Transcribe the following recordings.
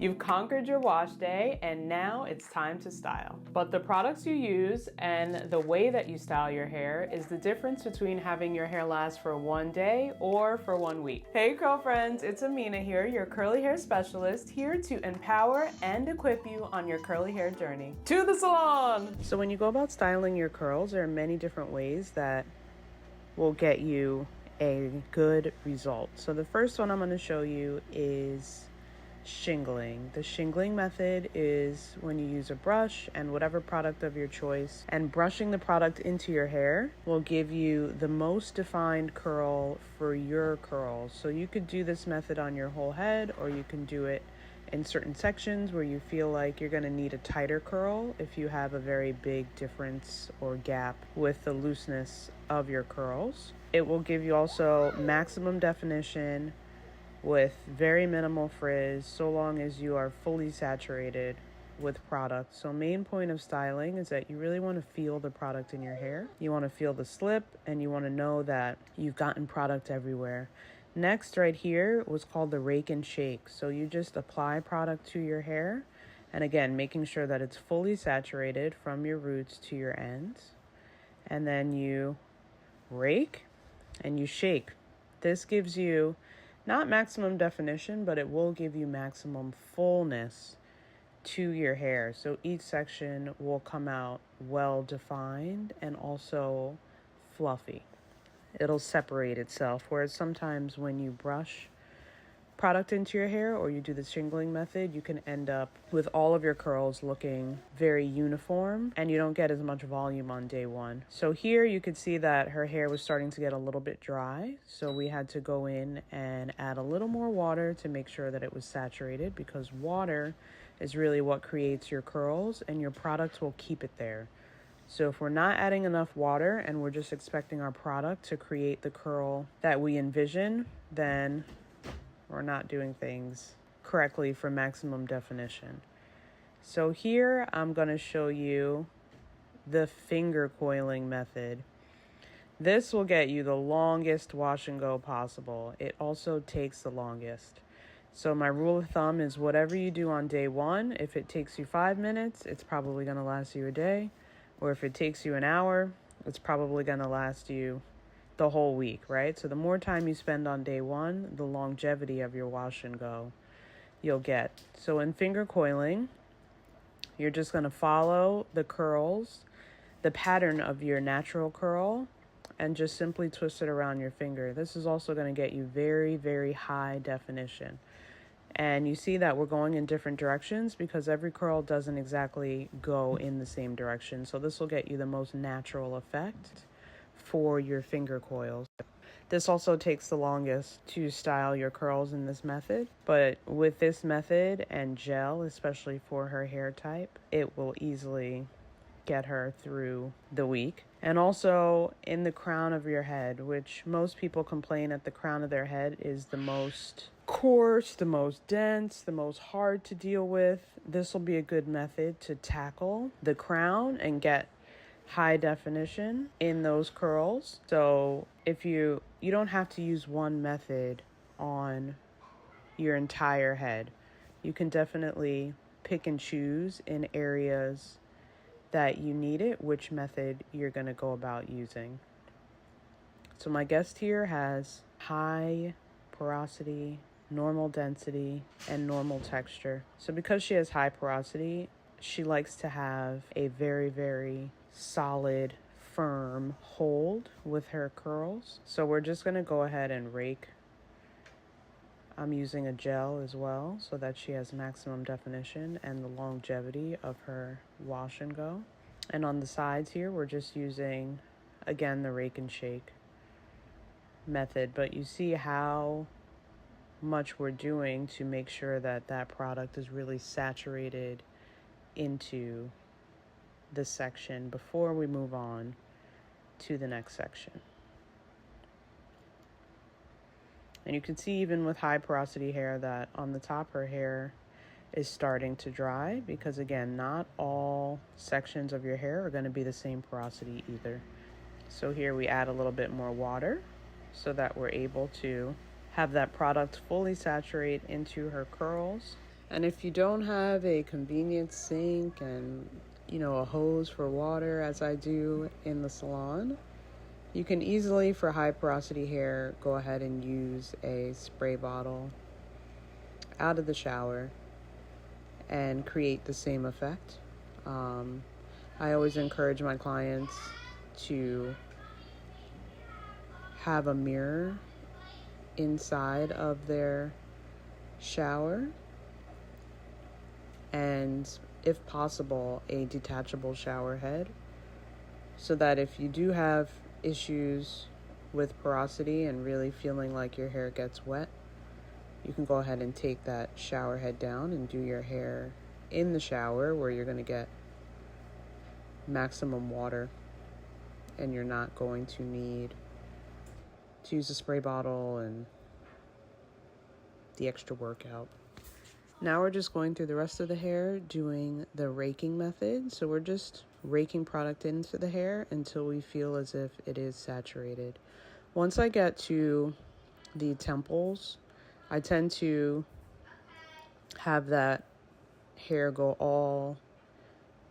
You've conquered your wash day and now it's time to style. But the products you use and the way that you style your hair is the difference between having your hair last for one day or for 1 week. Hey curl friends, it's Amina here, your curly hair specialist, here to empower and equip you on your curly hair journey. To the salon! So when you go about styling your curls, there are many different ways that will get you a good result. So the first one I'm going to show you is shingling. The shingling method is when you use a brush and whatever product of your choice, and brushing the product into your hair will give you the most defined curl for your curls. So you could do this method on your whole head, or you can do it in certain sections where you feel like you're going to need a tighter curl if you have a very big difference or gap with the looseness of your curls. It will give you also maximum definition with very minimal frizz, so long as you are fully saturated with product. So main point of styling is that you really want to feel the product in your hair. You want to feel the slip and you want to know that you've gotten product everywhere. Next, right here was called the rake and shake. So you just apply product to your hair, and again, making sure that it's fully saturated from your roots to your ends. And then you rake and you shake. This gives you not maximum definition, but it will give you maximum fullness to your hair. So each section will come out well defined and also fluffy. It'll separate itself, whereas sometimes when you brush product into your hair or you do the shingling method, you can end up with all of your curls looking very uniform and you don't get as much volume on day one. So here you could see that her hair was starting to get a little bit dry, so we had to go in and add a little more water to make sure that it was saturated, because water is really what creates your curls and your product will keep it there. So if we're not adding enough water and we're just expecting our product to create the curl that we envision, then we're not doing things correctly for maximum definition. So here I'm going to show you the finger coiling method. This will get you the longest wash and go possible. It also takes the longest. So my rule of thumb is whatever you do on day one, if it takes you 5 minutes, it's probably going to last you a day. Or if it takes you an hour, it's probably going to last you the whole week, right? So the more time you spend on day one, the longevity of your wash and go you'll get. So in finger coiling, you're just going to follow the curls, the pattern of your natural curl, and just simply twist it around your finger. This is also going to get you very, very high definition. And you see that we're going in different directions because every curl doesn't exactly go in the same direction. So this will get you the most natural effect for your finger coils. This also takes the longest to style your curls in this method, but with this method and gel, especially for her hair type, it will easily get her through the week. And also in the crown of your head, which most people complain at the crown of their head is the most coarse, the most dense, the most hard to deal with. This will be a good method to tackle the crown and get high definition in those curls. So if you don't have to use one method on your entire head. You can definitely pick and choose in areas that you need it, which method you're going to go about using. So my guest here has high porosity, normal density, and normal texture. So because she has high porosity, she likes to have a very, very solid, firm hold with her curls. So we're just going to go ahead and rake. I'm using a gel as well so that she has maximum definition and the longevity of her wash and go. And on the sides here, we're just using, again, the rake and shake method. But you see how much we're doing to make sure that that product is really saturated into the section before we move on to the next section. And you can see even with high porosity hair that on the top her hair is starting to dry, because again, not all sections of your hair are going to be the same porosity either. So here we add a little bit more water so that we're able to have that product fully saturate into her curls. And if you don't have a convenient sink and, a hose for water, as I do in the salon, you can easily, for high porosity hair, go ahead and use a spray bottle out of the shower and create the same effect. I always encourage my clients to have a mirror inside of their shower and, if possible, a detachable shower head, so that if you do have issues with porosity and really feeling like your hair gets wet, you can go ahead and take that shower head down and do your hair in the shower, where you're going to get maximum water and you're not going to need to use a spray bottle and the extra workout. Now we're just going through the rest of the hair doing the raking method. So we're just raking product into the hair until we feel as if it is saturated. Once I get to the temples, I tend to have that hair go all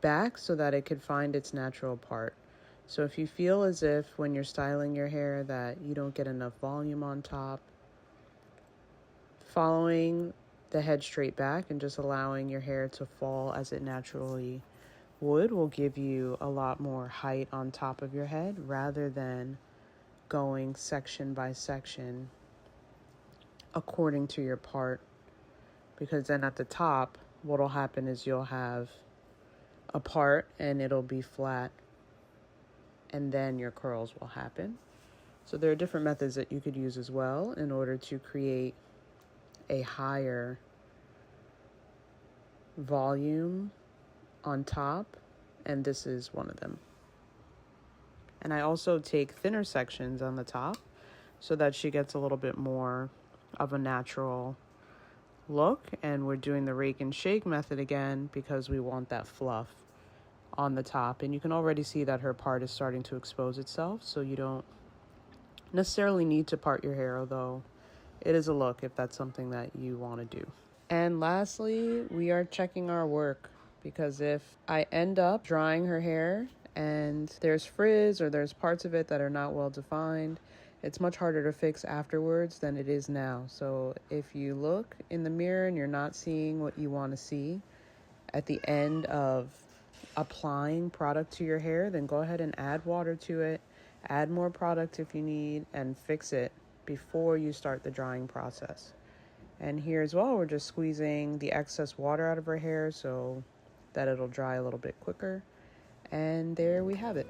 back so that it could find its natural part. So if you feel as if when you're styling your hair that you don't get enough volume on top, following the head straight back and just allowing your hair to fall as it naturally would will give you a lot more height on top of your head, rather than going section by section according to your part. Because then at the top, what'll happen is you'll have a part and it'll be flat, and then your curls will happen. So there are different methods that you could use as well in order to create a higher volume on top, and this is one of them. And I also take thinner sections on the top so that she gets a little bit more of a natural look. And we're doing the rake and shake method again because we want that fluff on the top. And you can already see that her part is starting to expose itself, so you don't necessarily need to part your hair, although it is a look if that's something that you want to do. And lastly, we are checking our work, because if I end up drying her hair and there's frizz or there's parts of it that are not well defined, it's much harder to fix afterwards than it is now. So if you look in the mirror and you're not seeing what you want to see at the end of applying product to your hair, then go ahead and add water to it, add more product if you need, and fix it before you start the drying process. And here as well, we're just squeezing the excess water out of her hair so that it'll dry a little bit quicker. And there we have it.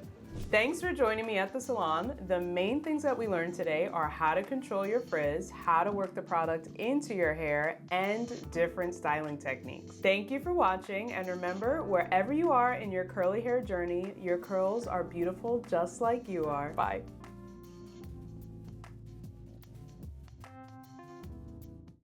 Thanks for joining me at the salon. The main things that we learned today are how to control your frizz, how to work the product into your hair, and different styling techniques. Thank you for watching, and remember, wherever you are in your curly hair journey, your curls are beautiful just like you are. Bye.